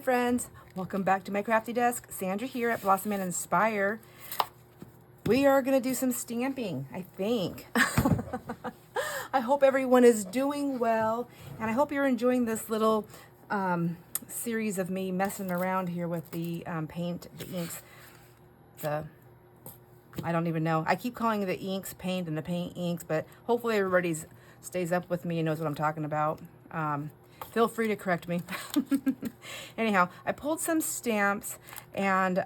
friends, welcome back to my crafty desk. Sandra here at Blossom and Inspire. We are going to do some stamping, I think. I hope everyone is doing well, and I hope you're enjoying this little series of me messing around here with the paint, the inks, I don't even know. I keep calling the inks paint and the paint inks, but hopefully everybody stays up with me and knows what I'm talking about. Feel free to correct me. Anyhow, I pulled some stamps, and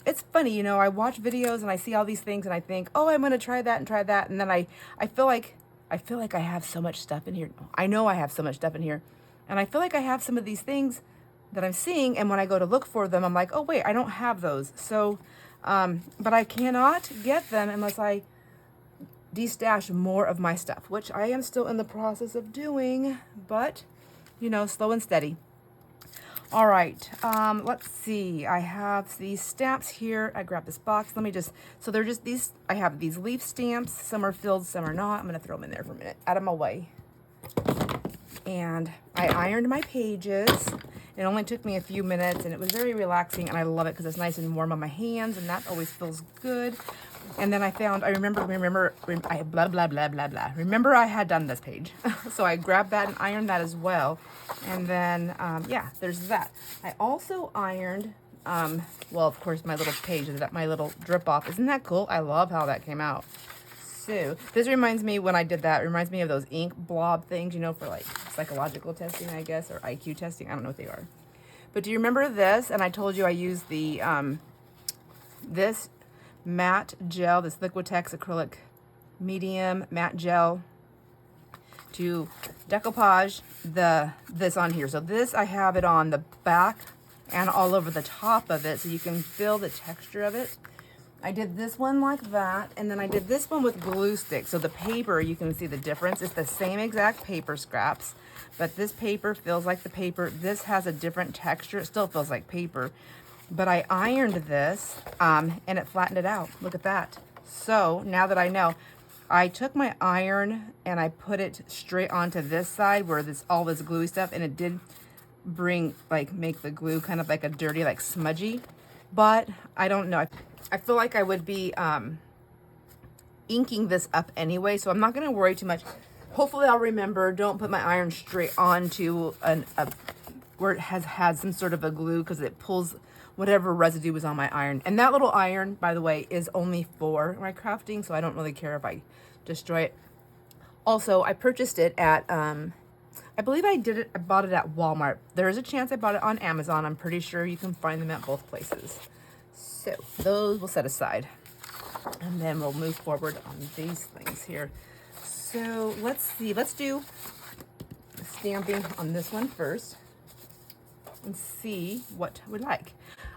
it's funny, you know, I watch videos and I see all these things and I think, oh, I'm going to try that, and then I feel like I have so much stuff in here. I know I have so much stuff in here, and I feel like I have some of these things that I'm seeing, and when I go to look for them, I'm like, oh wait, I don't have those. So, but I cannot get them unless I destash more of my stuff, which I am still in the process of doing, but you know, slow and steady. All right, let's see. I have these stamps here. I grabbed this box. Let me just, so they're just these, I have these leaf stamps. Some are filled, some are not. I'm gonna throw them in there for a minute, out of my way. And I ironed my pages. It only took me a few minutes, and it was very relaxing, and I love it because it's nice and warm on my hands, and that always feels good. And then I found, I remember, I blah, blah, blah, blah, blah. Remember I had done this page. So I grabbed that and ironed that as well. And then, yeah, there's that. I also ironed, well, of course, my little page, my little drip off. Isn't that cool? I love how that came out. So this reminds me, when I did that, it reminds me of those ink blob things, you know, for like psychological testing, I guess, or IQ testing. I don't know what they are. But do you remember this? And I told you I used the, this matte gel, this Liquitex acrylic medium matte gel to decoupage this on here. So this, I have it on the back and all over the top of it, so you can feel the texture of it. I did this one like that, and then I did this one with glue sticks. So the paper, you can see the difference. It's the same exact paper scraps, but this paper feels like the paper. This has a different texture. It still feels like paper. But I ironed this, and it flattened it out. Look at that. So now that I know, I took my iron and I put it straight onto this side where all this gluey stuff, and it did make the glue kind of like a dirty, like smudgy. But I don't know. I feel like I would be inking this up anyway, so I'm not going to worry too much. Hopefully I'll remember, don't put my iron straight onto where it has had some sort of a glue, because it pulls whatever residue was on my iron. And that little iron, by the way, is only for my crafting, so I don't really care if I destroy it. Also, I purchased it at, I believe I bought it at Walmart. There is a chance I bought it on Amazon. I'm pretty sure you can find them at both places. So those we'll set aside, and then we'll move forward on these things here. So let's see, let's do stamping on this one first and see what we like.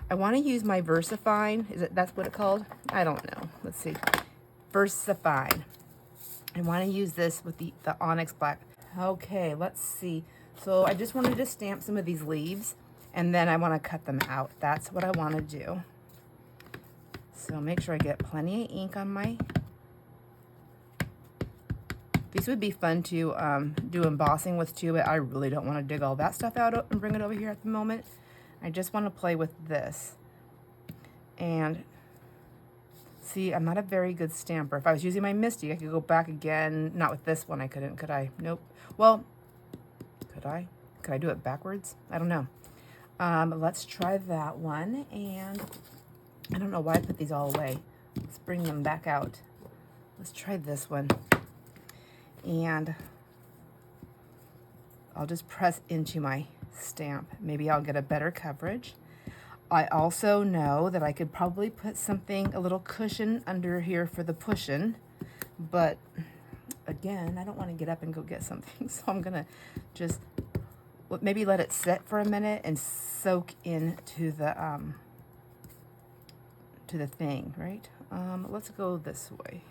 I want to use my VersaFine. That's what it's called? I don't know. Let's see. VersaFine. I want to use this with the Onyx Black. Okay, let's see. So I just wanted to stamp some of these leaves, and then I want to cut them out. That's what I want to do. So make sure I get plenty of ink on my... These would be fun to do embossing with too, but I really don't want to dig all that stuff out and bring it over here at the moment. I just want to play with this. And see, I'm not a very good stamper. If I was using my Misty, I could go back again. Not with this one, I couldn't, could I? Nope. Well, could I? Could I do it backwards? I don't know. Let's try that one. And I don't know why I put these all away. Let's bring them back out. Let's try this one. And I'll just press into my stamp. Maybe I'll get a better coverage. I also know that I could probably put something, a little cushion under here for the pushing, but again, I don't want to get up and go get something, so I'm gonna just maybe let it sit for a minute and soak into the thing, right? Let's go this way.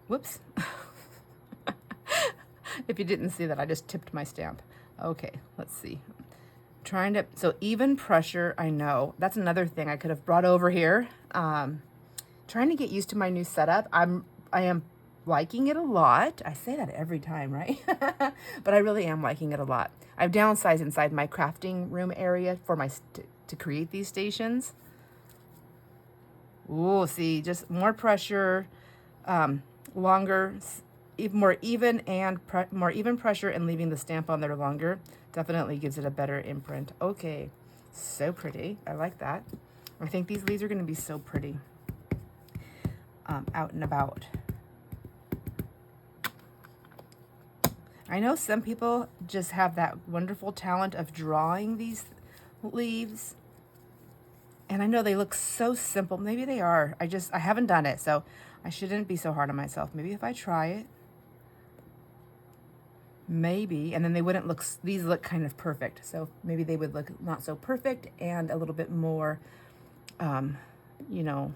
Whoops. If you didn't see that, I just tipped my stamp. Okay, let's see. Trying to, so even pressure, I know. That's another thing I could have brought over here. Trying to get used to my new setup. I am liking it a lot. I say that every time, right? But I really am liking it a lot. I've downsized inside my crafting room area for my to create these stations. Ooh, see, just more pressure, longer, more even and more even pressure, and leaving the stamp on there longer definitely gives it a better imprint. Okay, so pretty. I like that. I think these leaves are going to be so pretty out and about. I know some people just have that wonderful talent of drawing these leaves, and I know they look so simple. Maybe they are. I haven't done it, so I shouldn't be so hard on myself. Maybe if I try it, maybe, and then they wouldn't look, these look kind of perfect. So maybe they would look not so perfect and a little bit more, you know,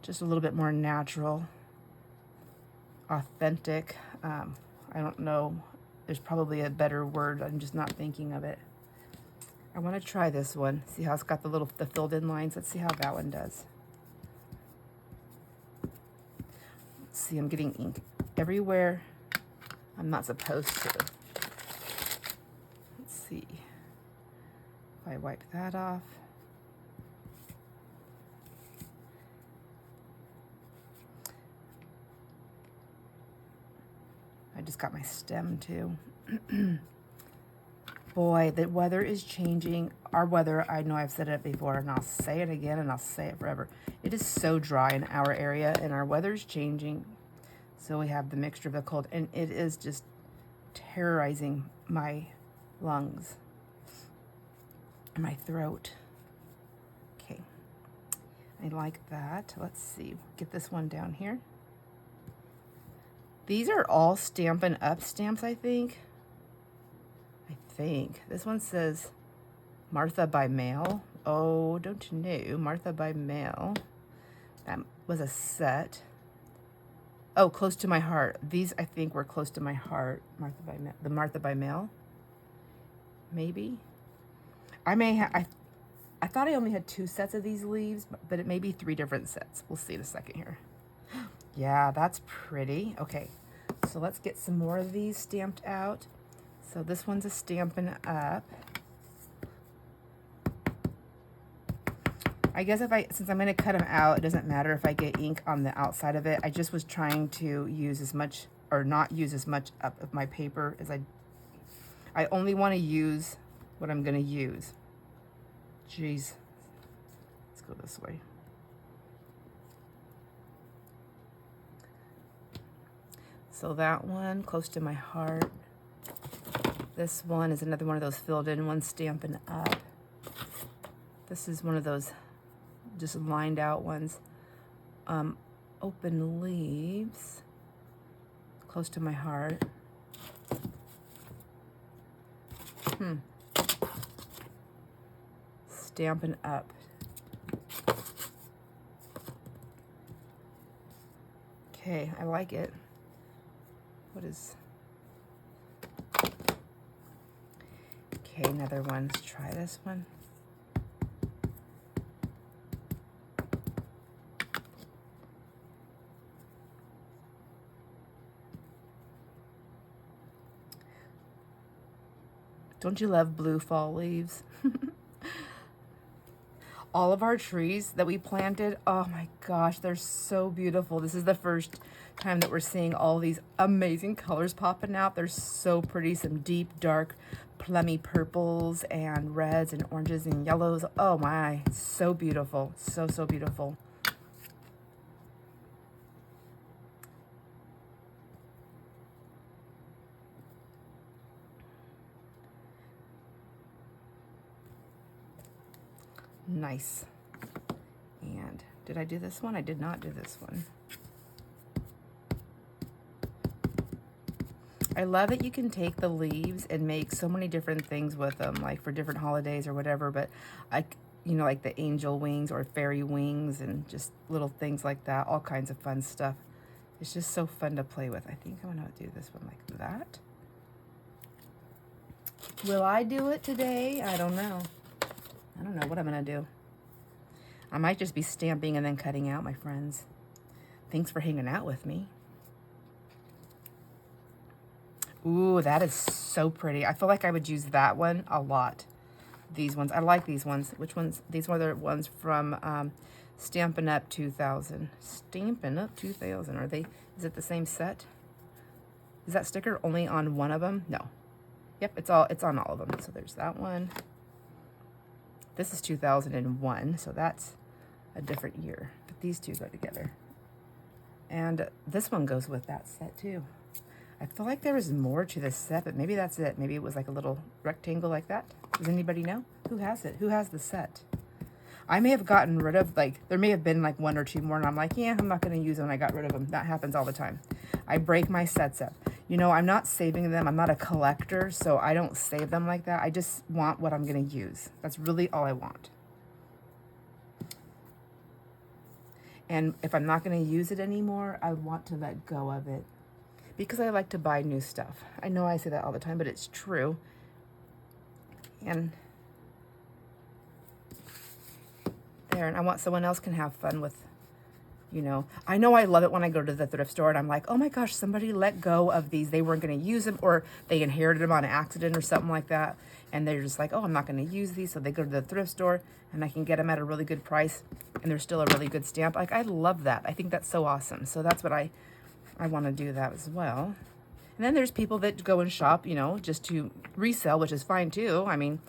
just a little bit more natural, authentic. I don't know. There's probably a better word. I'm just not thinking of it. I want to try this one. See how it's got the filled in lines. Let's see how that one does. Let's see, I'm getting ink everywhere I'm not supposed to. Let's see. If I wipe that off. I just got my stem too. Boy, the weather is changing. Our weather, I know I've said it before, and I'll say it again, and I'll say it forever. It is so dry in our area, and our weather's changing. So we have the mixture of the cold, and it is just terrorizing my lungs and my throat. Okay, I like that. Let's see, get this one down here. These are all Stampin' Up stamps, I think. This one says Martha by mail. Oh, don't you know? Martha by mail. That was a set. Oh, close to my heart. These, I think, were close to my heart. Martha by mail. The Martha by mail. Maybe. I may have... I thought I only had 2 sets of these leaves, but it may be 3 different sets. We'll see in a second here. Yeah, that's pretty. Okay, so let's get some more of these stamped out. So this one's a Stampin' Up. I guess since I'm gonna cut them out, it doesn't matter if I get ink on the outside of it. I just was trying to use as much, or not use as much up of my paper as I only wanna use what I'm gonna use. Jeez, let's go this way. So that one, close to my heart. This one is another one of those filled in ones, Stampin' Up. This is one of those just lined out ones. Open leaves, close to my heart. Stampin' Up. Okay, I like it. What is... Okay, another one. Let's try this one. Don't you love blue fall leaves? All of our trees that we planted, oh my gosh, they're so beautiful. This is the first time that we're seeing all these amazing colors popping out. They're so pretty. Some deep, dark, plummy purples and reds and oranges and yellows. Oh my, so beautiful. So, so beautiful. Nice. And did I do this one? I did not do this one. I love that you can take the leaves and make so many different things with them, like for different holidays or whatever, but you know, like the angel wings or fairy wings and just little things like that, all kinds of fun stuff. It's just so fun to play with. I think I'm gonna do this one like that. Will I do it today? I don't know. I don't know what I'm gonna do. I might just be stamping and then cutting out, my friends. Thanks for hanging out with me. Ooh, that is so pretty. I feel like I would use that one a lot. These ones, I like these ones. Which ones? These were the ones from Stampin' Up 2000. Stampin' Up 2000. Are they, is it the same set? Is that sticker only on one of them? No. Yep, it's on all of them. So there's that one. This is 2001, so that's a different year. But these two go together. And this one goes with that set too. I feel like there was more to this set, but maybe that's it. Maybe it was like a little rectangle like that. Does anybody know? Who has it? Who has the set? I may have gotten rid of, like, there may have been like one or two more, and I'm like, yeah, I'm not going to use them, and I got rid of them. That happens all the time. I break my sets up. You know, I'm not saving them. I'm not a collector, so I don't save them like that. I just want what I'm going to use. That's really all I want. And if I'm not going to use it anymore, I want to let go of it. Because I like to buy new stuff. I know I say that all the time, but it's true. And there, and I want someone else can have fun with, you know. I know I love it when I go to the thrift store and I'm like, oh my gosh, somebody let go of these. They weren't going to use them, or they inherited them on accident or something like that. And they're just like, oh, I'm not going to use these. So they go to the thrift store and I can get them at a really good price. And they're still a really good stamp. Like, I love that. I think that's so awesome. So that's what I want to do that as well. And then there's people that go and shop, you know, just to resell, which is fine too. I mean,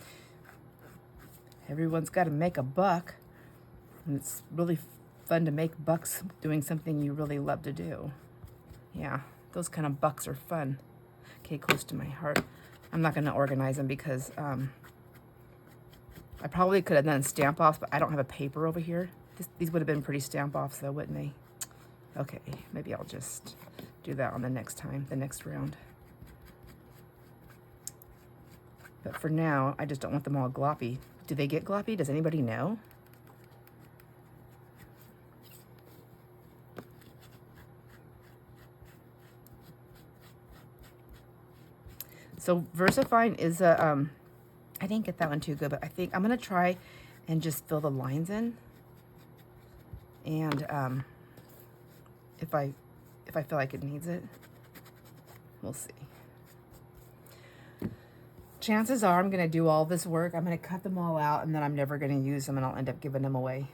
everyone's got to make a buck. And it's really fun to make bucks doing something you really love to do. Yeah, those kind of bucks are fun. Okay, close to my heart. I'm not going to organize them because I probably could have done stamp offs, but I don't have a paper over here. These would have been pretty stamp offs though, wouldn't they? Okay, maybe I'll just do that on the next time, the next round. But for now, I just don't want them all gloppy. Do they get gloppy? Does anybody know? So VersaFine is a, I didn't get that one too good, but I think I'm gonna try and just fill the lines in. And if I feel like it needs it, we'll see. Chances are I'm gonna do all this work. I'm gonna cut them all out, and then I'm never gonna use them, and I'll end up giving them away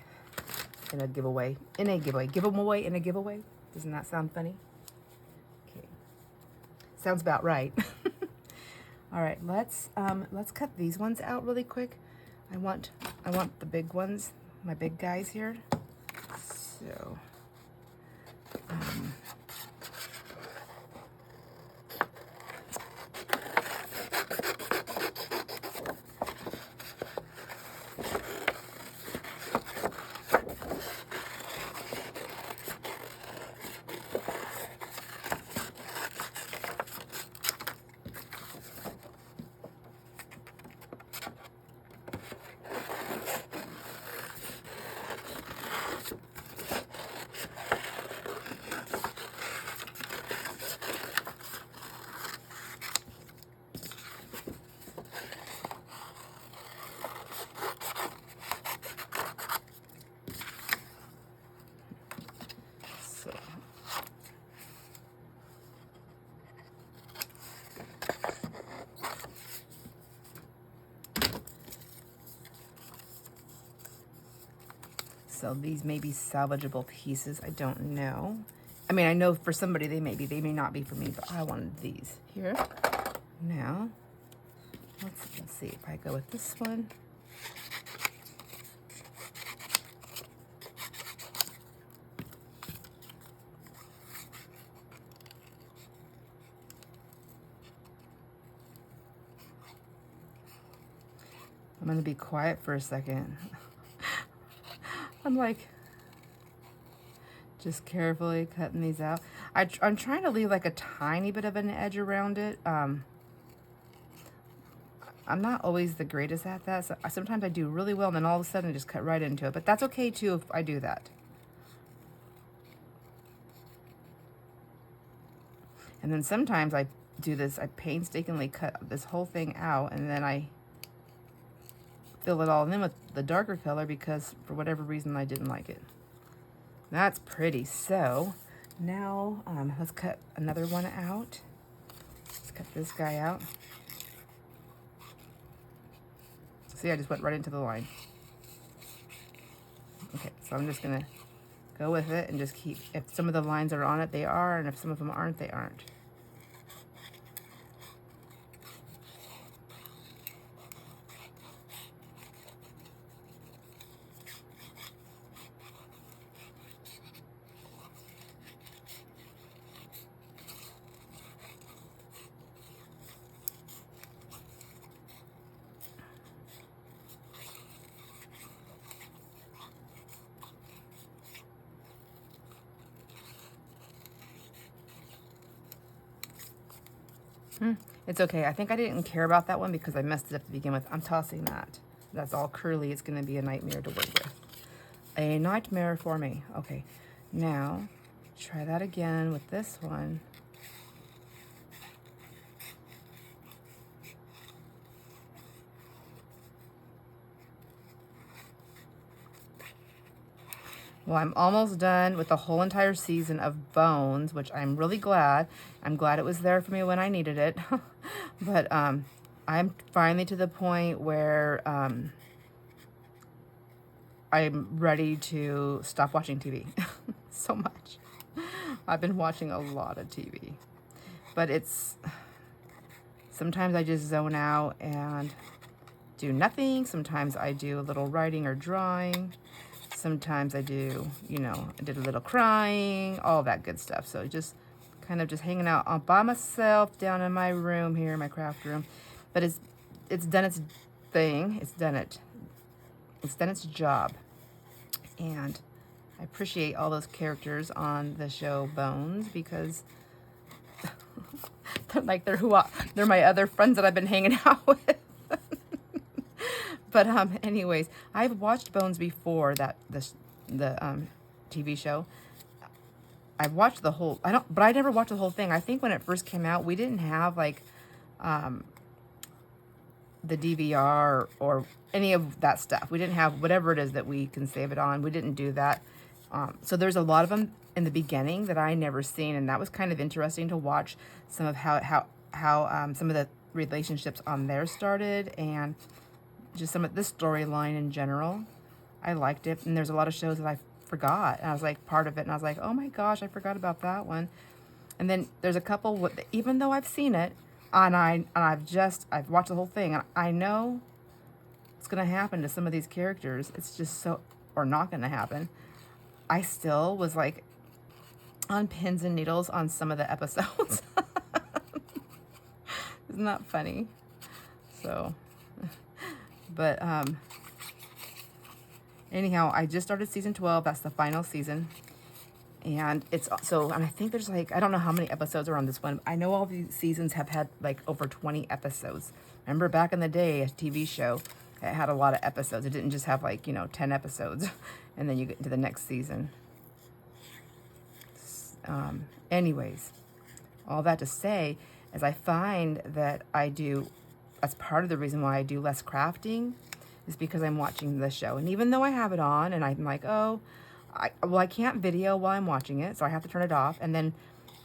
in a giveaway. Give them away in a giveaway. Doesn't that sound funny? Okay, sounds about right. All right, let's cut these ones out really quick. I want the big ones, my big guys here. So. So these may be salvageable pieces. I don't know. I mean, I know for somebody they may be. They may not be for me, but I wanted these here. Now, let's see if I go with this one. I'm going to be quiet for a second. I'm like, just carefully cutting these out. I'm trying to leave like a tiny bit of an edge around it. I'm not always the greatest at that. So sometimes I do really well, and then all of a sudden I just cut right into it. But that's okay too if I do that. And then sometimes I do this, I painstakingly cut this whole thing out, and then I fill it all in with the darker color because for whatever reason I didn't like it. That's pretty. So now let's cut another one out. Let's cut this guy out. See, I just went right into the line. Okay, so I'm just gonna go with it and just keep, if some of the lines are on it, they are, and if some of them aren't, they aren't. It's okay. I think I didn't care about that one because I messed it up to begin with. I'm tossing that. That's all curly. It's going to be a nightmare to work with. A nightmare for me. Okay. Now, try that again with this one. Well, I'm almost done with the whole entire season of Bones, which I'm really glad. I'm glad it was there for me when I needed it. But I'm finally to the point where I'm ready to stop watching TV. So much. I've been watching a lot of TV. But sometimes I just zone out and do nothing. Sometimes I do a little writing or drawing. Sometimes I do, I did a little crying, all that good stuff. So just kind of just hanging out all by myself down in my room here, my craft room. But it's done its thing. It's done its job. And I appreciate all those characters on the show Bones because they're my other friends that I've been hanging out with. But anyways, I've watched Bones before, the TV show. I've watched the whole, but I never watched the whole thing. I think when it first came out, we didn't have like the DVR or any of that stuff. We didn't have whatever it is that we can save it on. We didn't do that. So there's a lot of them in the beginning that I never seen, and that was kind of interesting to watch some of how some of the relationships on there started, and just some of this storyline in general. I liked it, and there's a lot of shows that I forgot, and I was like part of it, and I was like, oh my gosh, I forgot about that one. And then there's a couple, even though I've seen it, and I've watched the whole thing, and I know it's gonna happen to some of these characters. It's just so, or not gonna happen. I still was like on pins and needles on some of the episodes. Isn't that funny? So, but anyhow, I just started season 12. That's the final season. And and I think there's like, I don't know how many episodes are on this one. I know all these seasons have had like over 20 episodes. Remember back in the day, a TV show, it had a lot of episodes. It didn't just have like, 10 episodes and then you get into the next season. Anyways, all that to say is I find that that's part of the reason why I do less crafting is because I'm watching the show. And even though I have it on and I'm like, I can't video while I'm watching it, so I have to turn it off. And then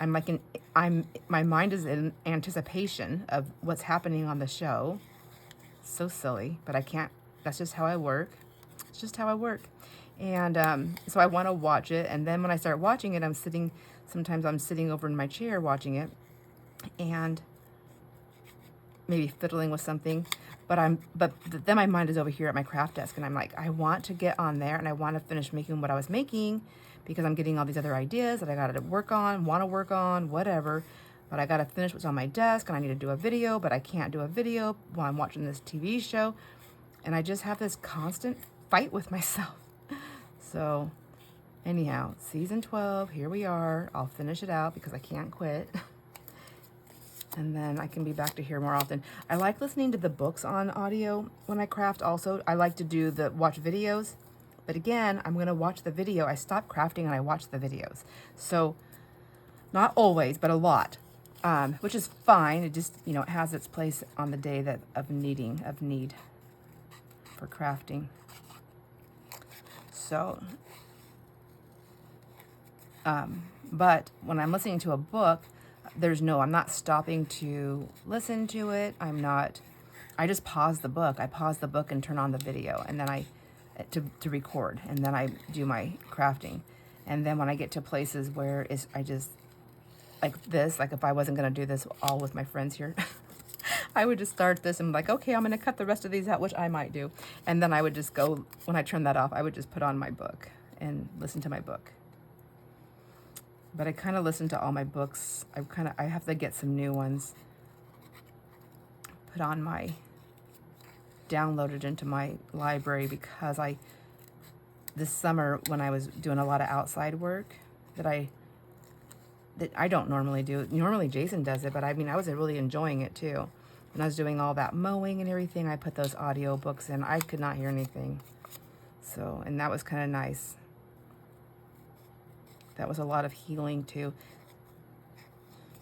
I'm like, my mind is in anticipation of what's happening on the show. So silly, but I can't. That's just how I work. It's just how I work. And so I want to watch it. And then when I start watching it, sometimes I'm sitting over in my chair watching it and maybe fiddling with something. But then my mind is over here at my craft desk, and I'm like, I want to get on there and I want to finish making what I was making because I'm getting all these other ideas that I got to work on, whatever. But I got to finish what's on my desk, and I need to do a video, but I can't do a video while I'm watching this TV show. And I just have this constant fight with myself. So anyhow, season 12, here we are. I'll finish it out because I can't quit. And then I can be back to here more often. I like listening to the books on audio when I craft also. I like to watch videos. But again, I'm going to watch the video. I stop crafting and I watch the videos. So not always, but a lot. Which is fine. It just, it has its place on the day of need for crafting. So But when I'm listening to a book, I'm not stopping to listen to it. I just pause the book. I pause the book and turn on the video, and then to record, and then I do my crafting. And then when I get to places where I just, like this, like if I wasn't going to do this all with my friends here, I would just start this and be like, okay, I'm going to cut the rest of these out, which I might do. And then I would just go, when I turn that off, I would just put on my book and listen to my book. But I kind of listen to all my books. I have to get some new ones downloaded into my library, because this summer when I was doing a lot of outside work that I don't normally do. Normally Jason does it, but I mean, I was really enjoying it too. When I was doing all that mowing and everything, I put those audio books in. I could not hear anything. So, and that was kind of nice. That was a lot of healing too.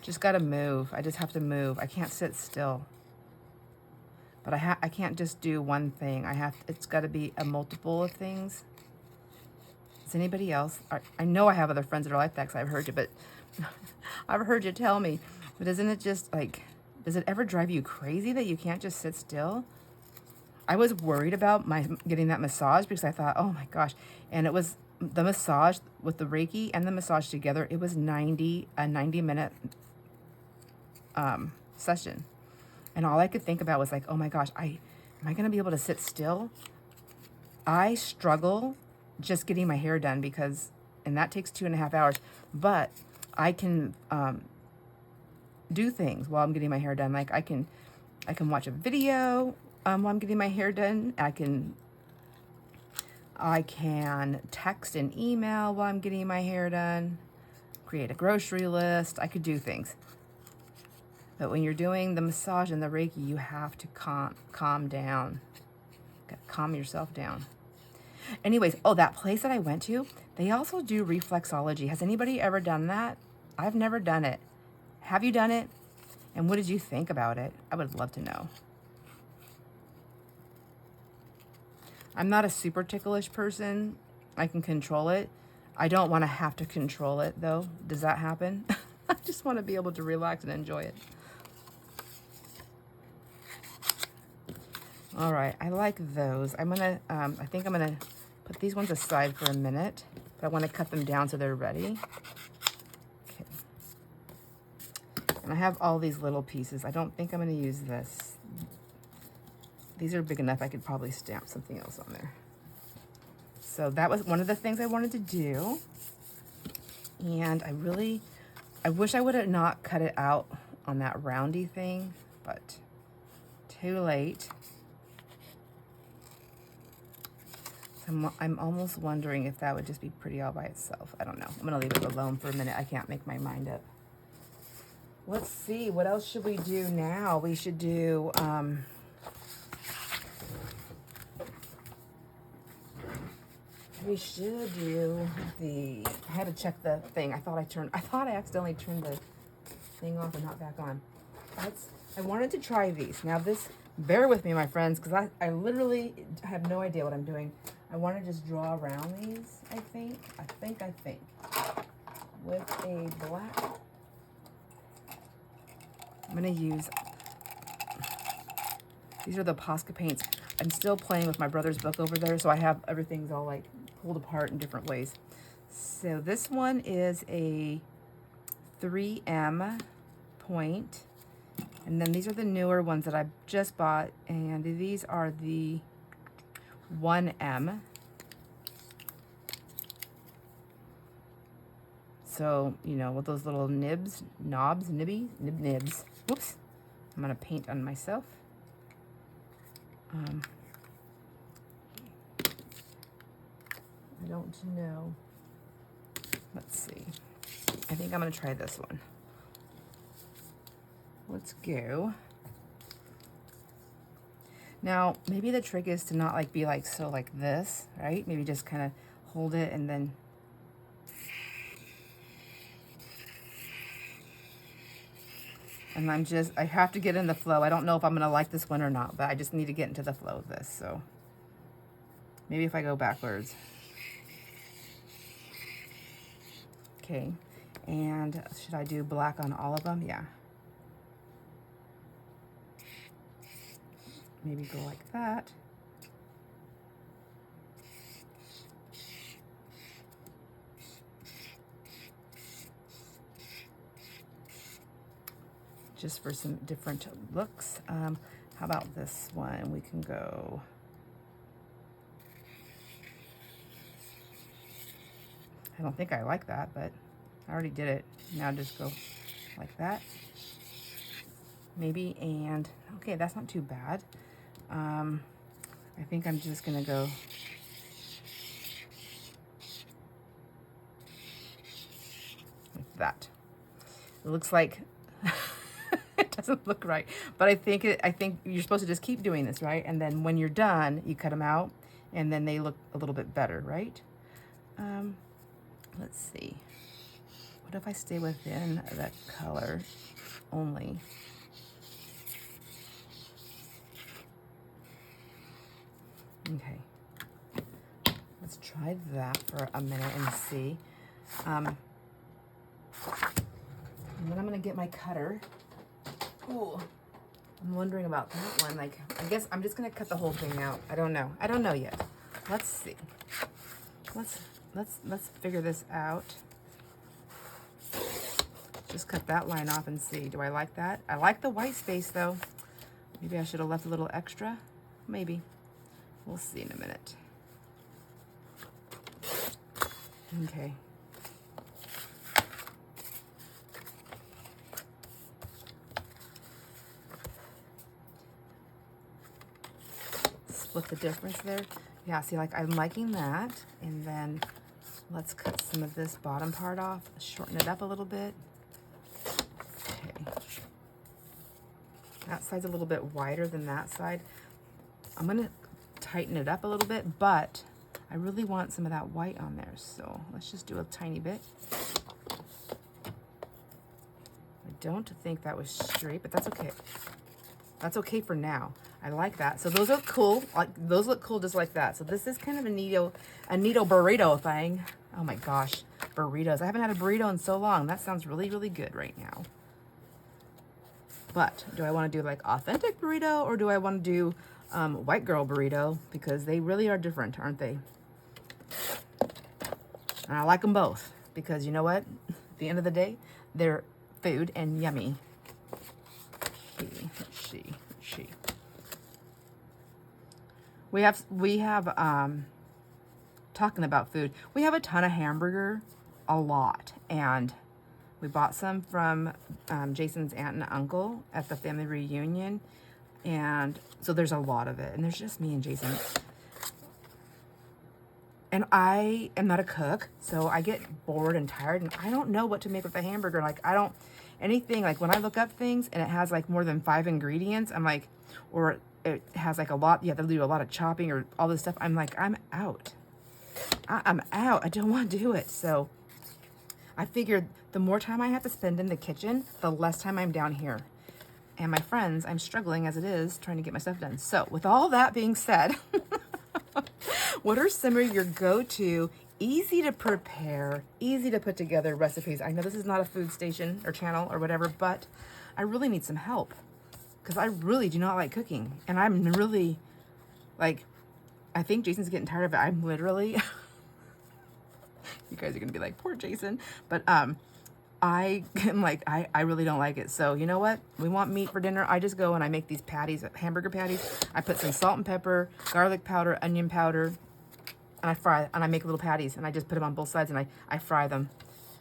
Just got to move. I just have to move. I can't sit still. But I can't just do one thing. It's got to be a multiple of things. Is anybody else? I know I have other friends that are like that, because I've heard you, but I've heard you tell me. But isn't it just like, does it ever drive you crazy that you can't just sit still? I was worried about getting that massage, because I thought, oh my gosh. And it was the massage with the Reiki and the massage together. It was a 90-minute session. And all I could think about was like, oh my gosh, am I going to be able to sit still? I struggle just getting my hair done, and that takes 2.5 hours, but I can do things while I'm getting my hair done. Like I can watch a video while I'm getting my hair done. I can text and email while I'm getting my hair done, create a grocery list. I could do things. But when you're doing the massage and the Reiki, you have to calm down. Calm yourself down. Anyways, that place that I went to, they also do reflexology. Has anybody ever done that? I've never done it. Have you done it? And what did you think about it? I would love to know. I'm not a super ticklish person. I can control it. I don't want to have to control it, though. Does that happen? I just want to be able to relax and enjoy it. All right, I like those. I think I'm gonna put these ones aside for a minute, but I want to cut them down so they're ready. Okay. And I have all these little pieces. I don't think I'm gonna use this. These are big enough. I could probably stamp something else on there. So that was one of the things I wanted to do. And I wish I would have not cut it out on that roundy thing, but too late. I'm almost wondering if that would just be pretty all by itself. I don't know. I'm going to leave it alone for a minute. I can't make my mind up. Let's see. What else should we do now? We should do... we should do I had to check the thing. I thought I accidentally turned the thing off and not back on. I wanted to try these. Now bear with me, my friends, because I literally have no idea what I'm doing. I want to just draw around these, I think. With a black. I'm going to use, these are the Posca paints. I'm still playing with my brother's book over there, so I have everything's all like pulled apart in different ways. So this one is a 3M point. And then these are the newer ones that I just bought, and these are the 1M. So, with those little nibs. Whoops. I'm going to paint on myself. I don't know. Let's see. I think I'm going to try this one. Let's go. Now, maybe the trick is to not be so like this, right? Maybe just kind of hold it and then. And I have to get in the flow. I don't know if I'm going to like this one or not, but I just need to get into the flow of this. So maybe if I go backwards. Okay, and should I do black on all of them? Yeah. Maybe go like that. Just for some different looks. How about this one? We can go. I don't think I like that, but I already did it. Now just go like that. Maybe, and okay, that's not too bad. I think I'm just gonna go like that. It looks like it doesn't look right, but I think you're supposed to just keep doing this, right? And then when you're done, you cut them out, and then they look a little bit better, right? Let's see. What if I stay within that color only? Okay. Let's try that for a minute and see. And then I'm gonna get my cutter. Ooh, I'm wondering about that one. Like, I guess I'm just gonna cut the whole thing out. I don't know. I don't know yet. Let's see. Let's figure this out. Just cut that line off and see. Do I like that? I like the white space though. Maybe I should have left a little extra. Maybe. We'll see in a minute. Okay. Split the difference there. Yeah, see, like I'm liking that. And then let's cut some of this bottom part off, shorten it up a little bit. Okay. That side's a little bit wider than that side. I'm gonna tighten it up a little bit, but I really want some of that white on there. So let's just do a tiny bit. I don't think that was straight, but that's okay. That's okay for now. I like that. So those are cool. Like those look cool just like that. So this is kind of a neato burrito thing. Oh my gosh, burritos. I haven't had a burrito in so long. That sounds really, really good right now. But do I want to do like authentic burrito, or do I want to do white girl burrito? Because they really are different, aren't they? And I like them both because you know what? At the end of the day, they're food and yummy. Let's see. We have talking about food. We have a ton of hamburger, a lot, and we bought some from Jason's aunt and uncle at the family reunion, and so there's a lot of it, and there's just me and Jason. And I am not a cook, so I get bored and tired, and I don't know what to make with a hamburger. Like, I don't, anything, like when I look up things and it has like more than 5 ingredients, I'm like, or it has like a lot, you have to do a lot of chopping or all this stuff. I'm like, I'm out. I'm out. I don't want to do it. So I figured the more time I have to spend in the kitchen, the less time I'm down here. And my friends, I'm struggling as it is trying to get my stuff done. So with all that being said, what are some of your go-to, easy to prepare, easy to put together recipes? I know this is not a food station or channel or whatever, but I really need some help because I really do not like cooking. And I'm really, like, I think Jason's getting tired of it. I'm literally, you guys are going to be like, poor Jason. But I am like, I really don't like it. So you know what? We want meat for dinner. I just go and I make these patties, hamburger patties. I put some salt and pepper, garlic powder, onion powder, and I fry, and I make little patties, and I just put them on both sides, and I fry them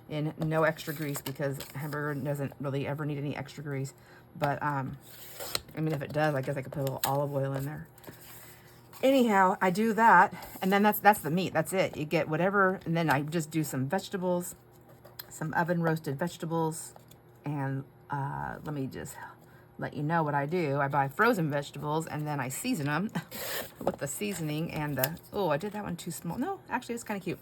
in no extra grease because hamburger doesn't really ever need any extra grease. But I mean, if it does, I guess I could put a little olive oil in there. Anyhow, I do that, and then that's the meat. That's it. You get whatever, and then I just do some vegetables, some oven roasted vegetables, and let me just let you know what I do. I buy frozen vegetables, and then I season them with the seasoning and the, oh, I did that one too small. No, actually, it's kind of cute.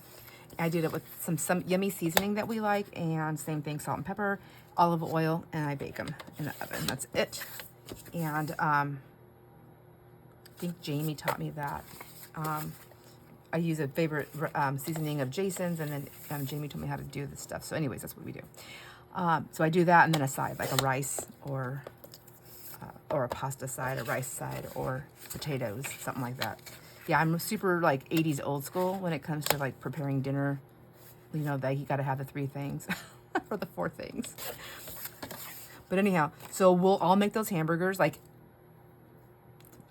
I did it with some yummy seasoning that we like, and same thing, salt and pepper, olive oil, and I bake them in the oven. That's it. And I think Jamie taught me that. I use a favorite seasoning of Jason's, and then Jamie told me how to do this stuff. So anyways, that's what we do. So I do that, and then a side, like a rice or a pasta side, a rice side, or potatoes, something like that. Yeah, I'm super like 80s old school when it comes to like preparing dinner. You know, that you got to have the 3 things or the 4 things. But anyhow, so we'll all make those hamburgers like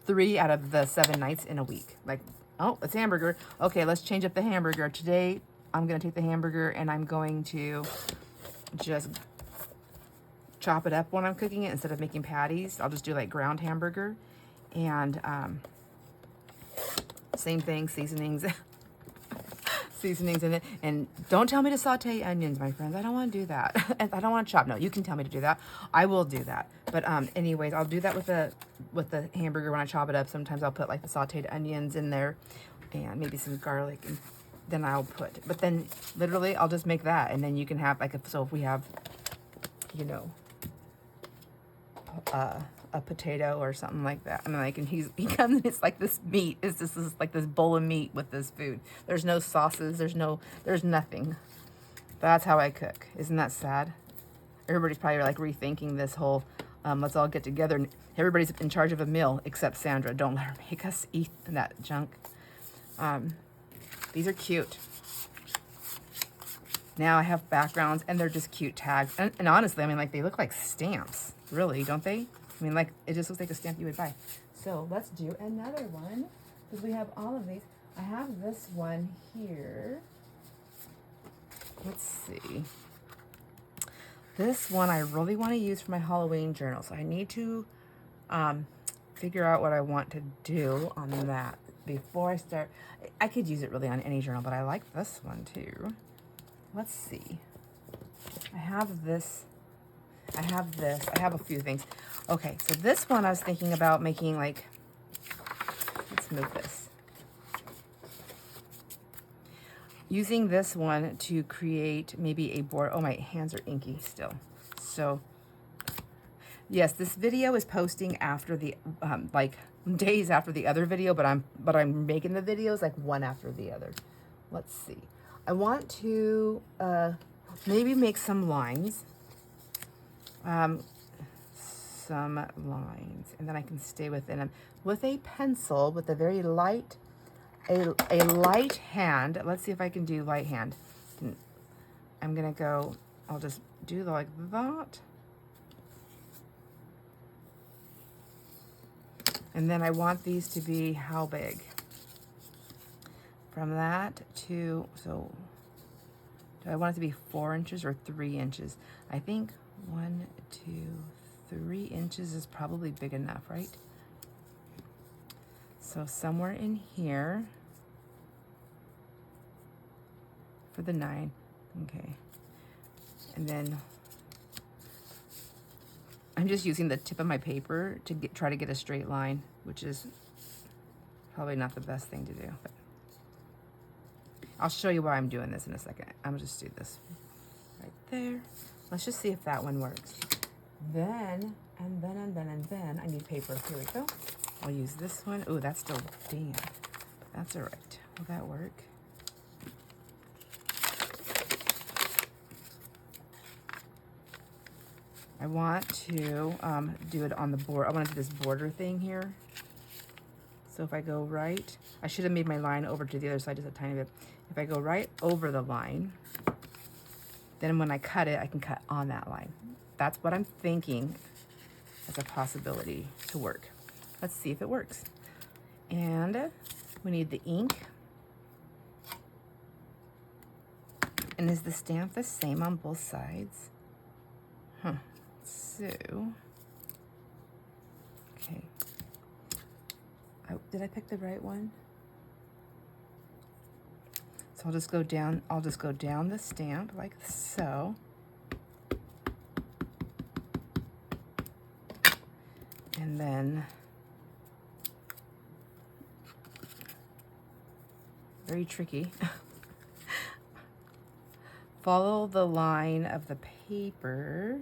3 out of the 7 nights in a week. Like, oh, it's hamburger. Okay, let's change up the hamburger. Today, I'm going to take the hamburger and I'm going to just chop it up when I'm cooking it instead of making patties. I'll just do like ground hamburger. And same thing, seasonings. Seasonings in it. And don't tell me to saute onions, my friends. I don't want to do that. I don't want to chop. No, you can tell me to do that. I will do that. But anyways, I'll do that with the hamburger when I chop it up. Sometimes I'll put like the sauteed onions in there and maybe some garlic, and then I'll put, but then literally I'll just make that, and then you can have like so if we have, you know, a potato or something like that. I mean, like, and he comes and it's like this meat. It's just like this bowl of meat with this food. There's no sauces. There's nothing. That's how I cook. Isn't that sad? Everybody's probably like rethinking this whole, let's all get together. And everybody's in charge of a meal except Sandra. Don't let her make us eat that junk. These are cute. Now I have backgrounds and they're just cute tags. And honestly, I mean, like, they look like stamps, really, don't they? I mean, like, it just looks like a stamp you would buy. So let's do another one, because we have all of these. I have this one here. Let's see. This one I really want to use for my Halloween journal. So I need to figure out what I want to do on that before I start. I could use it really on any journal, but I like this one too. Let's see. I have this. I have this. I have a few things. Okay, so this one I was thinking about making like, let's move this. Using this one to create maybe a board. Oh, my hands are inky still. So, yes, this video is posting after the, like days after the other video, but I'm making the videos like one after the other. Let's see. I want to maybe make some lines. Some lines, and then I can stay within them with a pencil with a very light, a light hand. Let's see if I can do light hand. I'm gonna go, I'll just do like that. And then I want these to be how big? From that to, so do I want it to be 4 inches or 3 inches? I think 1, 2, 3 inches is probably big enough, right? So somewhere in here for the 9, okay. And then I'm just using the tip of my paper to try to get a straight line, which is probably not the best thing to do, but I'll show you why I'm doing this in a second. I'm gonna just do this right there. Let's just see if that one works. Then I need paper. Here we go. I'll use this one. Oh, that's still damp. That's all right. Will that work? I want to do it on the board. I want to do this border thing here. So if I go right, I should have made my line over to the other side just a tiny bit. If I go right over the line, then when I cut it, I can cut on that line. That's what I'm thinking as a possibility to work. Let's see if it works. And we need the ink. And is the stamp the same on both sides? Huh. So, okay. Did I pick the right one? So I'll just go down the stamp like so. And then very tricky. Follow the line of the paper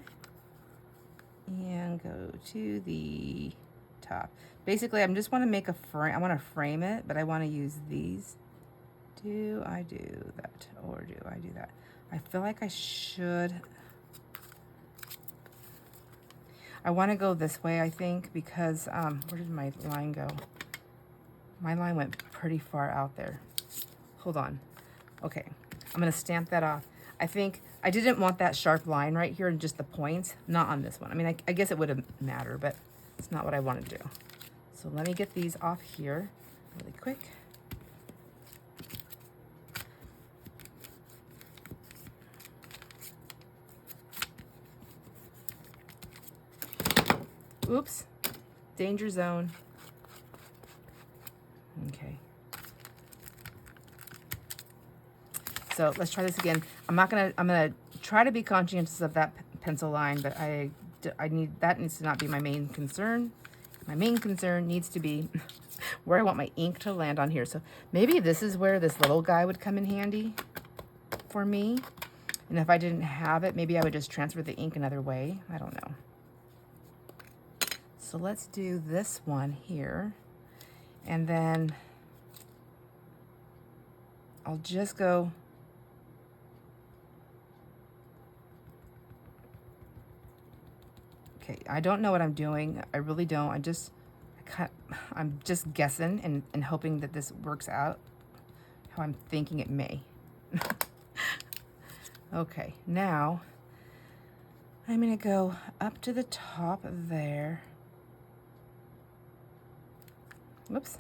and go to the top. Basically, I just want to make a frame. I want to frame it, but I want to use these Do I do that or do I do that? I feel like I should. I want to go this way, I think, because, where did my line go? My line went pretty far out there. Hold on. Okay, I'm going to stamp that off. I think I didn't want that sharp line right here and just the points, not on this one. I mean, I guess it would have mattered, but it's not what I want to do. So let me get these off here really quick. Oops, danger zone. Okay. So let's try this again. I'm gonna try to be conscientious of that pencil line, but that needs to not be my main concern. My main concern needs to be where I want my ink to land on here. So maybe this is where this little guy would come in handy for me. And if I didn't have it, maybe I would just transfer the ink another way. I don't know. So let's do this one here. And then I'll just go. Okay, I don't know what I'm doing. I really don't. I'm just guessing and hoping that this works out how I'm thinking it may. Okay, now I'm gonna go up to the top there. Whoops.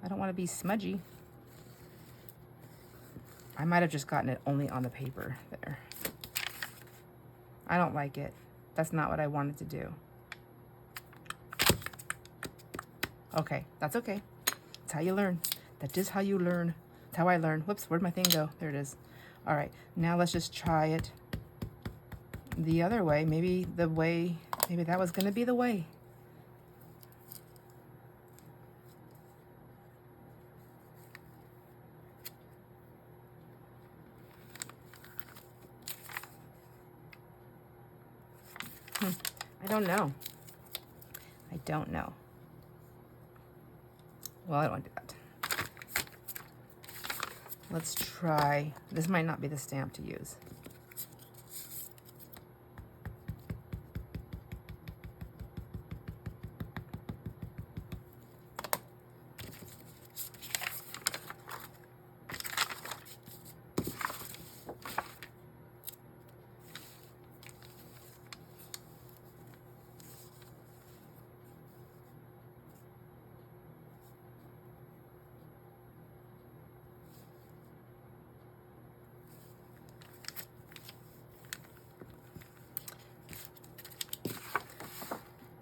I don't want to be smudgy. I might have just gotten it only on the paper there. I don't like it. That's not what I wanted to do. Okay, that's okay. That's how you learn. That is how you learn. That's how I learn. Whoops, where'd my thing go? There it is. All right, now let's just try it the other way. Maybe that was gonna be the way. I don't know. I don't know. Well, I don't want to do that. Let's try. This might not be the stamp to use.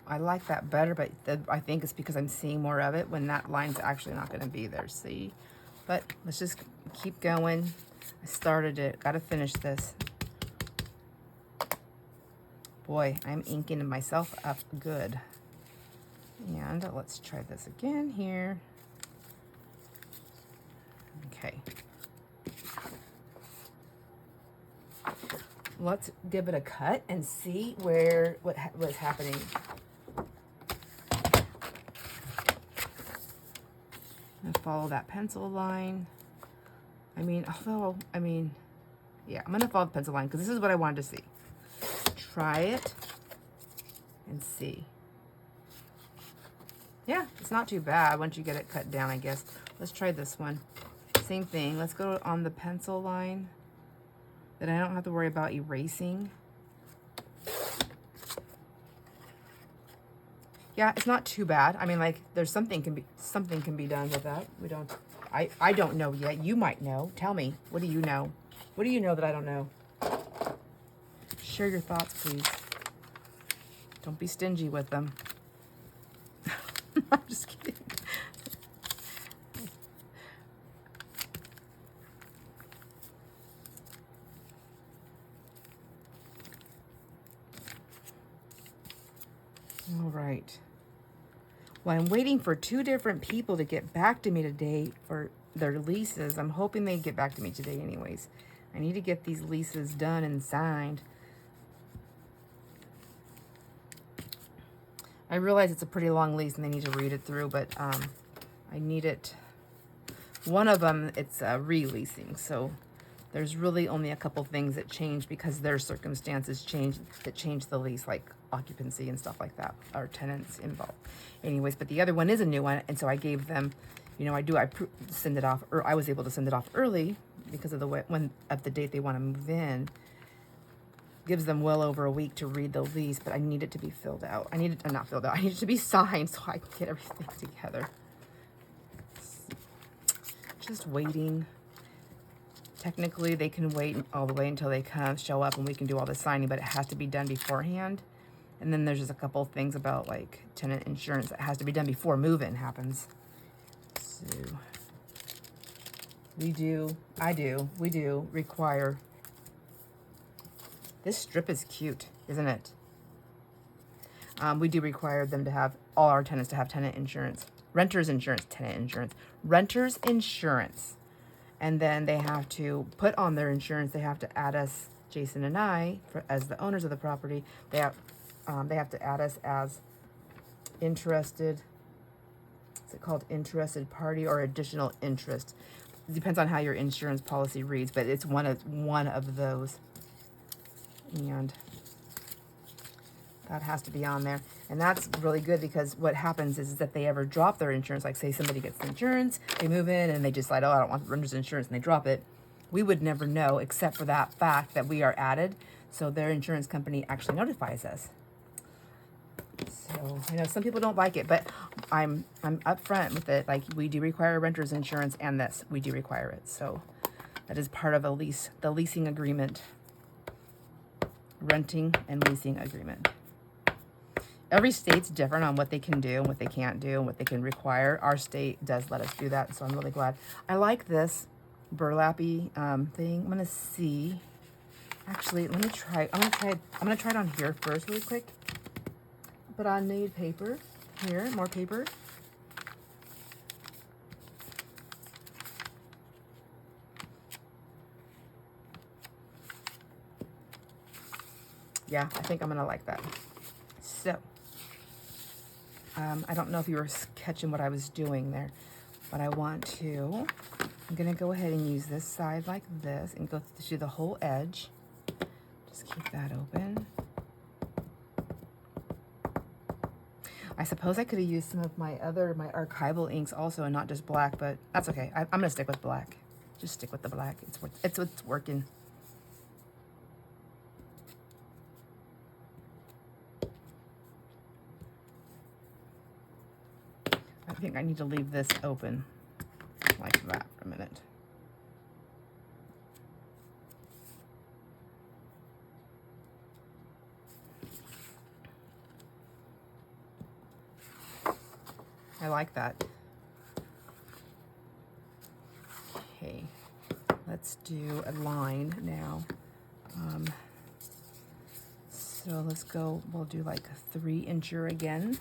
I like that better, but I think it's because I'm seeing more of it when that line's actually not going to be there, see? But let's just keep going. I started it. Got to finish this. Boy, I'm inking myself up good. And let's try this again here. Okay. Let's give it a cut and see what's happening. And follow that pencil line. Yeah, I'm gonna follow the pencil line because this is what I wanted to see. Try it and see. Yeah, it's not too bad once you get it cut down, I guess. Let's try this one. Same thing. Let's go on the pencil line that I don't have to worry about erasing. Yeah, it's not too bad. I mean, like, there's something can be done with that. I don't know yet. You might know. Tell me. What do you know? What do you know that I don't know? Share your thoughts, please. Don't be stingy with them. I'm just kidding. All right. Well, I'm waiting for 2 different people to get back to me today for their leases. I'm hoping they get back to me today anyways. I need to get these leases done and signed. I realize it's a pretty long lease and they need to read it through, but I need it. One of them, it's releasing. So there's really only a couple things that change because their circumstances change, that change the lease, like occupancy and stuff like that, or tenants involved. Anyways, but the other one is a new one, and so I gave them, you know, I send it off, or I was able to send it off early because of the way, when of the date they want to move in. Gives them well over a week to read the lease, but I need it to be filled out. I need it, not filled out, I need it to be signed so I can get everything together. Just waiting. Technically, they can wait all the way until they show up and we can do all the signing, but it has to be done beforehand. And then there's just a couple things about like tenant insurance that has to be done before move-in happens. So we do require. This strip is cute, isn't it? We do require them to have, all our tenants to have tenant insurance, renter's insurance, tenant insurance, renter's insurance. And then they have to put on their insurance, they have to add us, Jason and I, as the owners of the property, they have to add us as interested, is it called interested party or additional interest? It depends on how your insurance policy reads, but it's one of those. And that has to be on there. And that's really good because what happens is that they ever drop their insurance, like say somebody gets insurance, they move in and they decide, oh, I don't want renter's insurance, and they drop it. We would never know except for that fact that we are added. So their insurance company actually notifies us. So I know some people don't like it, but I'm upfront with it. Like, we do require renter's insurance, and this, we do require it. So that is part of a lease, the leasing agreement, renting and leasing agreement. Every state's different on what they can do and what they can't do and what they can require. Our state does let us do that, so I'm really glad. I like this burlappy thing. I'm gonna see. Actually, let me try. I'm gonna try it on here first, really quick. Put on nude paper. Here, more paper. Yeah, I think I'm gonna like that. So. I don't know if you were catching what I was doing there, but I'm going to go ahead and use this side like this and go through the whole edge. Just keep that open. I suppose I could have used some of my archival inks also and not just black, but that's okay. I'm going to stick with black. Just stick with the black. It's working. I think I need to leave this open like that for a minute. I like that. Okay, let's do a line now. So let's go, we'll do like a 3-incher again.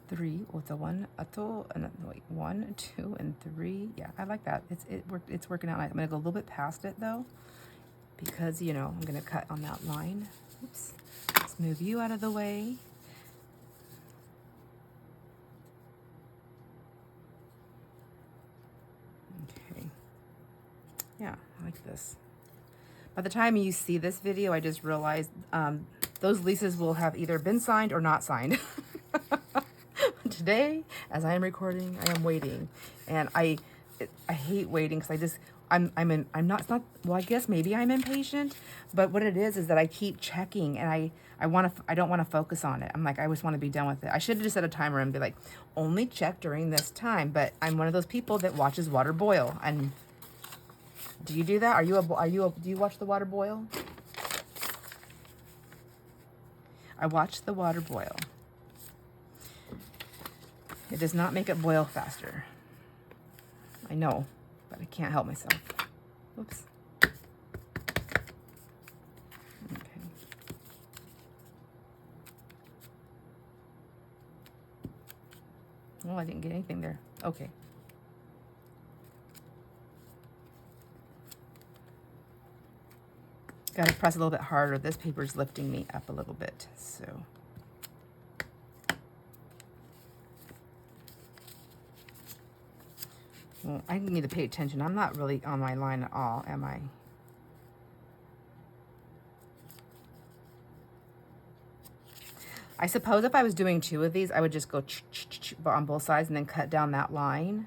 3 with the 1, and wait, 1, 2, and 3. Yeah, I like that. It's working out nice. I'm gonna go a little bit past it though, because you know I'm gonna cut on that line. Oops. Let's move you out of the way. Okay. Yeah, I like this. By the time you see this video, I just realized those leases will have either been signed or not signed. Today, as I am recording, I am waiting, and I hate waiting because well, I guess maybe I'm impatient, but what it is that I keep checking, and I don't want to focus on it. I'm like, I just want to be done with it. I should have just set a timer and be like, only check during this time. But I'm one of those people that watches water boil. And do you do that? Do you watch the water boil? I watch the water boil. It does not make it boil faster. I know, but I can't help myself. Whoops. Okay. Well, I didn't get anything there. Okay. Got to press a little bit harder. This paper's lifting me up a little bit, so. Well, I need to pay attention. I'm not really on my line at all, am I? I suppose if I was doing 2 of these, I would just go on both sides and then cut down that line.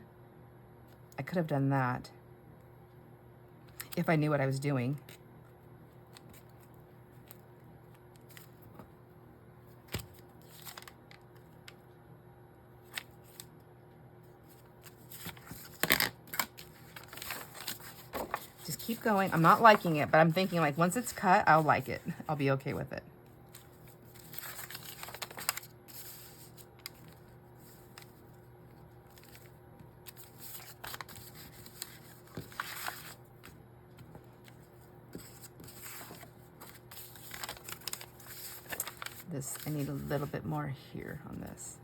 I could have done that if I knew what I was doing. Just keep going. I'm not liking it, but I'm thinking like once it's cut, I'll like it. I'll be okay with it. I need a little bit more here on this.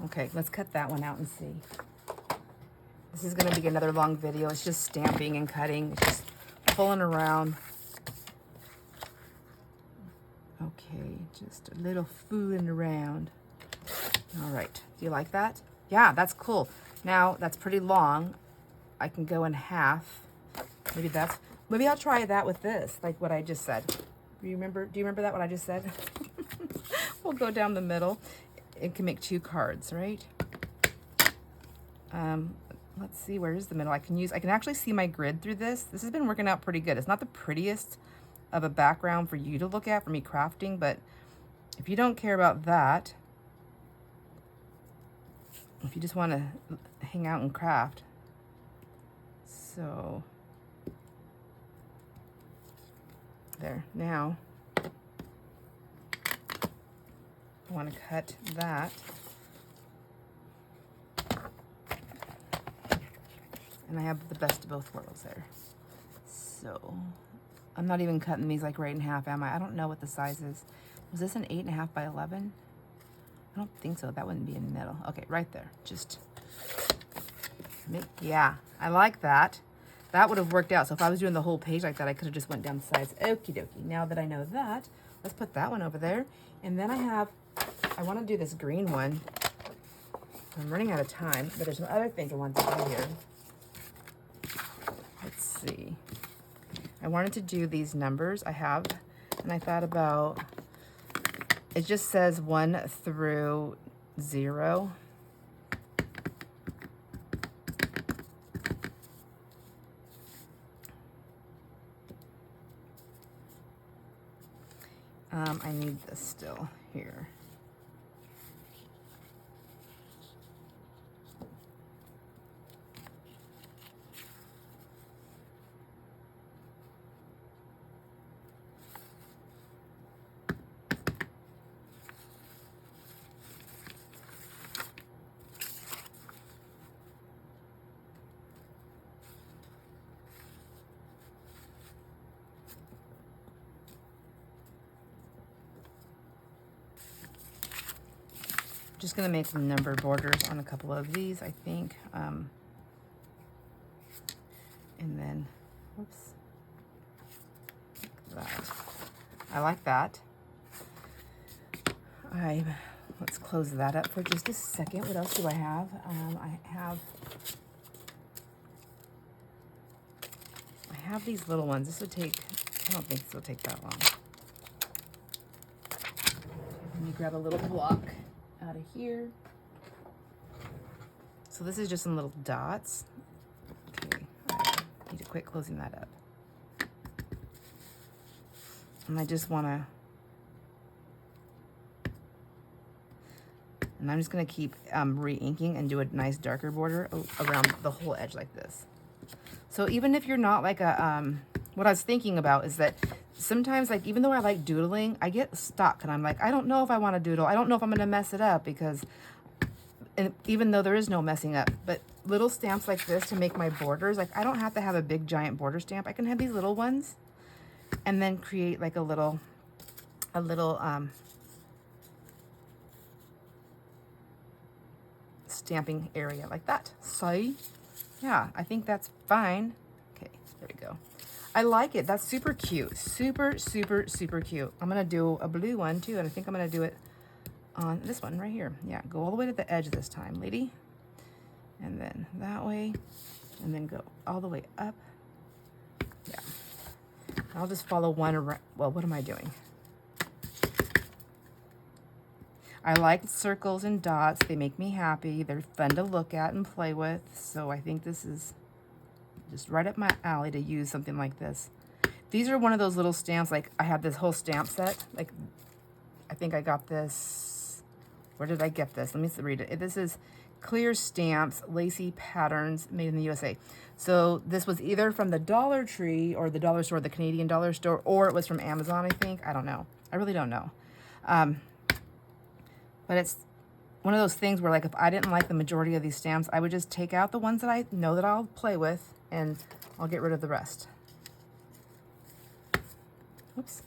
Okay, let's cut that one out and see. This is going to be another long video. It's just stamping and cutting. It's just pulling around. Okay, just a little fooling around. All right, do you like that? Yeah, that's cool. Now, that's pretty long. I can go in half. Maybe I'll try that with this, like what I just said. Do you remember that, what I just said? We'll go down the middle. It can make 2 cards, right? Let's see, where is the middle? I can actually see my grid through this. This has been working out pretty good. It's not the prettiest of a background for you to look at, for me crafting, but if you don't care about that, if you just want to hang out and craft, so there. Now I want to cut that, and I have the best of both worlds there. So I'm not even cutting these like right in half, am I? I don't know what the size is. Was this an 8.5 by 11? I don't think so. That wouldn't be in the middle. Okay, right there. Just, yeah, I like that. That would have worked out. So if I was doing the whole page like that, I could have just went down the sides. Okie dokie. Now that I know that, let's put that one over there. And then I want to do this green one. I'm running out of time, but there's some other things I want to do here. Let's see. I wanted to do these numbers I have, and I thought about, it just says 1 through 0. I need this still here. Just gonna make some number borders on a couple of these, I think. And then, whoops, like that. I like that. Let's close that up for just a second. What else do I have? I have these little ones. This would take, I don't think this will take that long. Let me grab a little block out of here. So this is just some little dots. Okay, I need to quit closing that up. And I just want to, and I'm just going to keep re-inking and do a nice darker border around the whole edge like this. So even if you're not like a, what I was thinking about is that sometimes, like, even though I like doodling, I get stuck and I'm like, I don't know if I want to doodle. I don't know if I'm going to mess it up because, and even though there is no messing up, but little stamps like this to make my borders, like I don't have to have a big giant border stamp. I can have these little ones and then create like a little stamping area like that. So yeah, I think that's fine. Okay, there we go. I like it. That's super cute. Super, super, super cute. I'm going to do a blue one too, and I think I'm going to do it on this one right here. Yeah, go all the way to the edge this time, lady. And then that way, and then go all the way up. Yeah. I'll just follow one around. Well, what am I doing? I like circles and dots. They make me happy. They're fun to look at and play with. So I think this is just right up my alley to use something like this. These are one of those little stamps, like I have this whole stamp set. Like, I think I got this, where did I get this? Let me read it. This is Clear Stamps, Lacy Patterns, made in the USA. So this was either from the Dollar Tree or the dollar store, the Canadian dollar store, or it was from Amazon, I think. I don't know. I really don't know. But it's one of those things where, like, if I didn't like the majority of these stamps, I would just take out the ones that I know that I'll play with, and I'll get rid of the rest. Oops.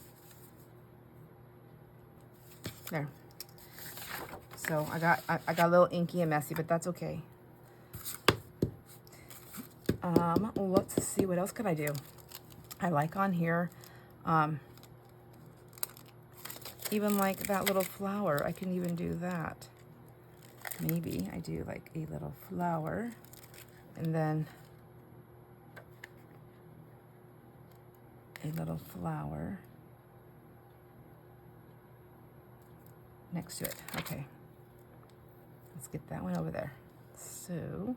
There. So I got a little inky and messy, but that's okay. Let's see, what else could I do? I like on here, even like that little flower. I can even do that. Maybe I do like a little flower, and then a little flower next to it. Okay, let's get that one over there. So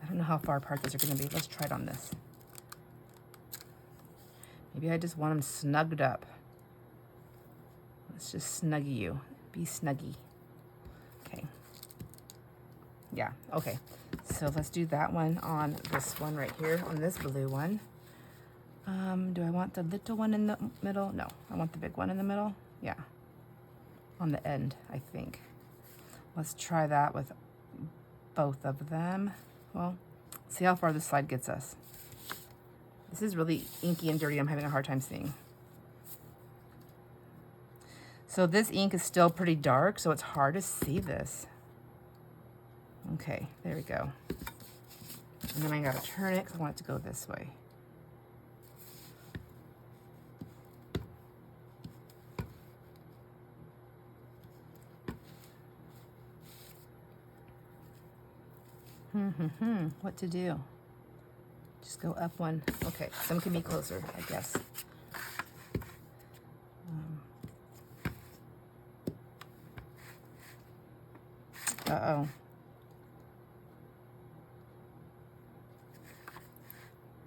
I don't know how far apart these are going to be. Let's try it on this. Maybe I just want them snugged up. Let's just snuggie you. Be snuggy. Okay. Yeah, okay. So let's do that one on this one right here, on this blue one. Do I want the little one in the middle? No, I want the big one in the middle. Yeah, on the end, I think. Let's try that with both of them. Well, see how far this slide gets us. This is really inky and dirty. I'm having a hard time seeing. So this ink is still pretty dark, so it's hard to see this. Okay, there we go. And then I gotta turn it because I want it to go this way. What to do? Just go up one. Okay, some can be closer, I guess. Uh-oh.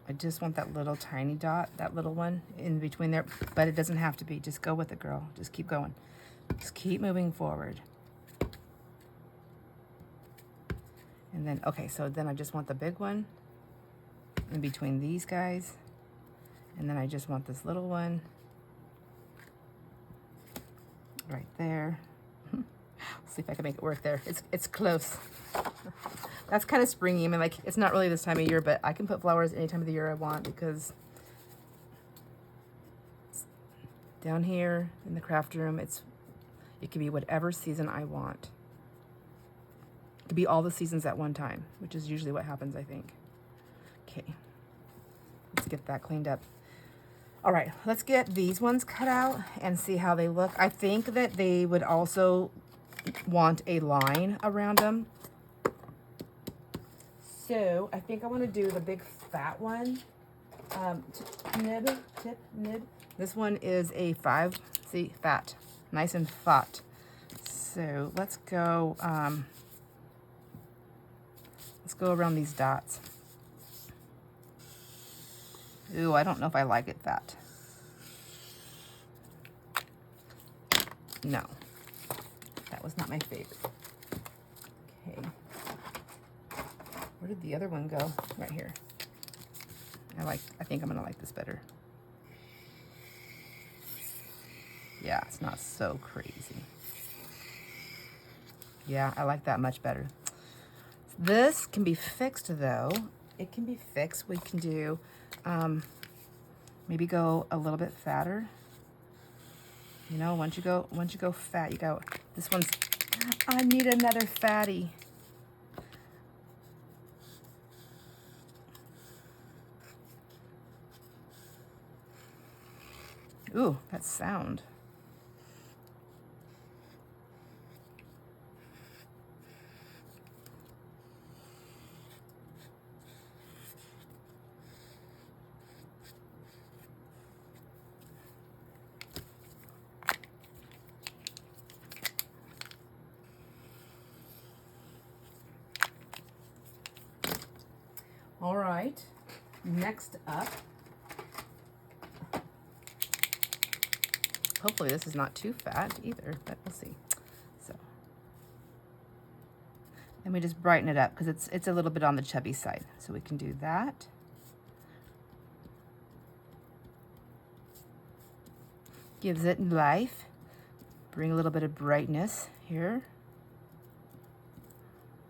I just want that little tiny dot, that little one in between there, but it doesn't have to be. Just go with it, girl. Just keep going. Just keep moving forward. And then, okay, so then I just want the big one in between these guys. And then I just want this little one right there. See if I can make it work there. It's close. That's kind of springy. I mean, like, it's not really this time of year, but I can put flowers any time of the year I want, because down here in the craft room, it can be whatever season I want. It could be all the seasons at one time, which is usually what happens, I think. Okay, let's get that cleaned up. All right, let's get these ones cut out and see how they look. I think that they would also want a line around them. So I think I want to do the big fat one. Tip nib. This one is a 5. See, fat, nice and fat. So let's go around these dots. Ooh, I don't know if I like it fat. No, that was not my favorite. Okay. Where did the other one go? Right here. I think I'm gonna like this better. Yeah, it's not so crazy. Yeah, I like that much better. This can be fixed though. It can be fixed. We can do, maybe go a little bit fatter. You know, once you go fat, you go, this one's, I need another fatty. Ooh, that sound. right, next up, hopefully this is not too fat either, but we'll see. So, and we just brighten it up because it's a little bit on the chubby side. So we can do that. Gives it life. Bring a little bit of brightness here.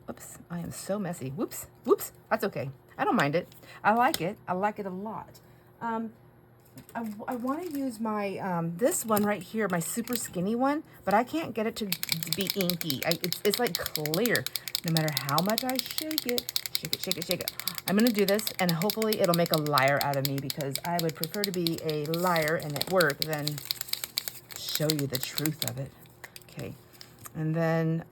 Oops, I am so messy. Whoops, whoops, that's okay. I don't mind it. I like it. I like it a lot. I want to use my, this one right here, my super skinny one, but I can't get it to be inky. It's like clear. No matter how much I shake it, shake it, shake it, shake it. I'm going to do this, and hopefully it'll make a liar out of me, because I would prefer to be a liar and at work than show you the truth of it. Okay, and then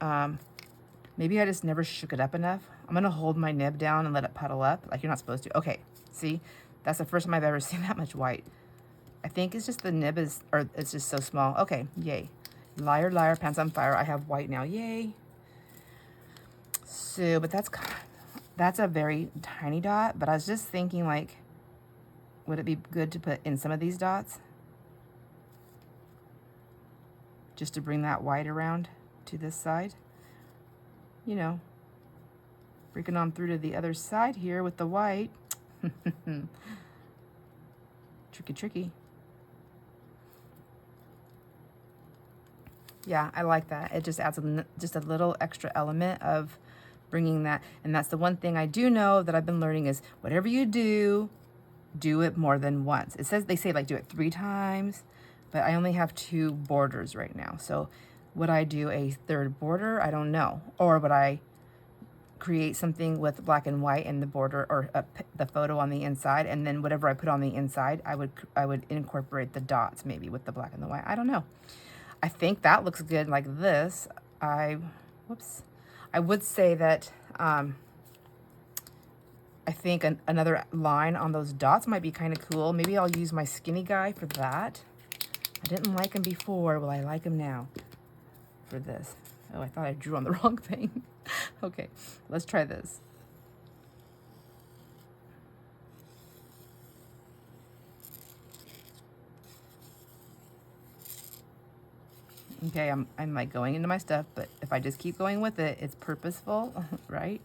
maybe I just never shook it up enough. I'm going to hold my nib down and let it puddle up like you're not supposed to. Okay, see? That's the first time I've ever seen that much white. I think it's just the nib is, or it's just so small. Okay, yay. Liar, liar, pants on fire. I have white now, yay. So, but that's a very tiny dot, but I was just thinking, like, would it be good to put in some of these dots? Just to bring that white around to this side. You know, breaking on through to the other side here with the white. Tricky, tricky. Yeah, I like that. It just adds just a little extra element of bringing that. And that's the one thing I do know that I've been learning is whatever you do, do it more than once. It says, they say like do it 3 times, but I only have 2 borders right now. So would I do a 3rd border? I don't know. Or would I create something with black and white in the border, or the photo on the inside, and then whatever I put on the inside, I would incorporate the dots maybe with the black and the white. I don't know. I think that looks good like this. I would say that I think another line on those dots might be kind of cool. Maybe I'll use my skinny guy for that. I didn't like him before. Will I like him now for this? Oh, I thought I drew on the wrong thing. Okay, let's try this. Okay, I'm like going into my stuff, but if I just keep going with it, it's purposeful, right?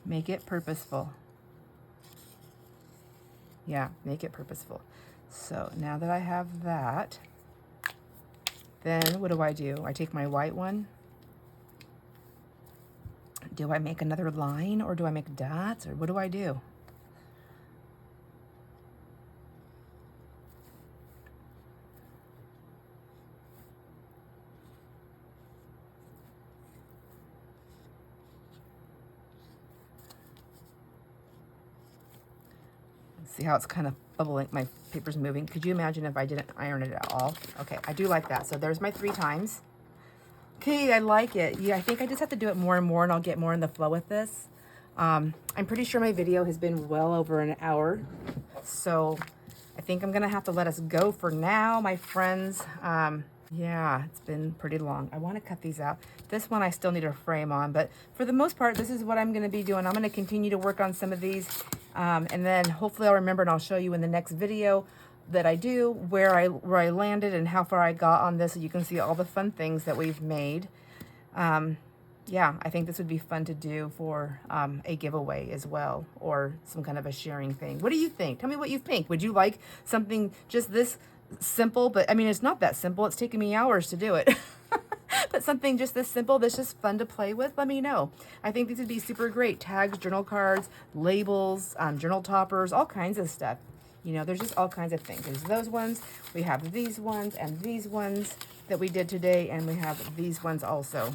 Make it purposeful. Yeah, make it purposeful. So now that I have that, then what do? I take my white one. Do I make another line, or do I make dots, or what do I do? See how it's kind of bubbling, my paper's moving. Could you imagine if I didn't iron it at all? Okay, I do like that. So there's my 3 times. Okay, I like it. Yeah, I think I just have to do it more and more, and I'll get more in the flow with this. I'm pretty sure my video has been well over an hour. So I think I'm gonna have to let us go for now, my friends. Yeah, it's been pretty long. I want to cut these out. This one I still need a frame on, but for the most part, this is what I'm going to be doing. I'm going to continue to work on some of these, and then hopefully I'll remember, and I'll show you in the next video that I do where I landed and how far I got on this, so you can see all the fun things that we've made. Yeah, I think this would be fun to do for a giveaway as well, or some kind of a sharing thing. What do you think? Tell me what you think. Would you like something just this simple? But I mean, it's not that simple. It's taken me hours to do it. But something just this simple that's just fun to play with, let me know. I think these would be super great. Tags, journal cards, labels, journal toppers, all kinds of stuff. You know, there's just all kinds of things. There's those ones. We have these ones and these ones that we did today, and we have these ones also.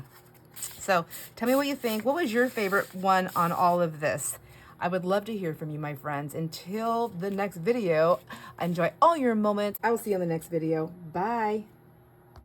So tell me what you think. What was your favorite one on all of this? I would love to hear from you, my friends. Until the next video, enjoy all your moments. I will see you in the next video. Bye.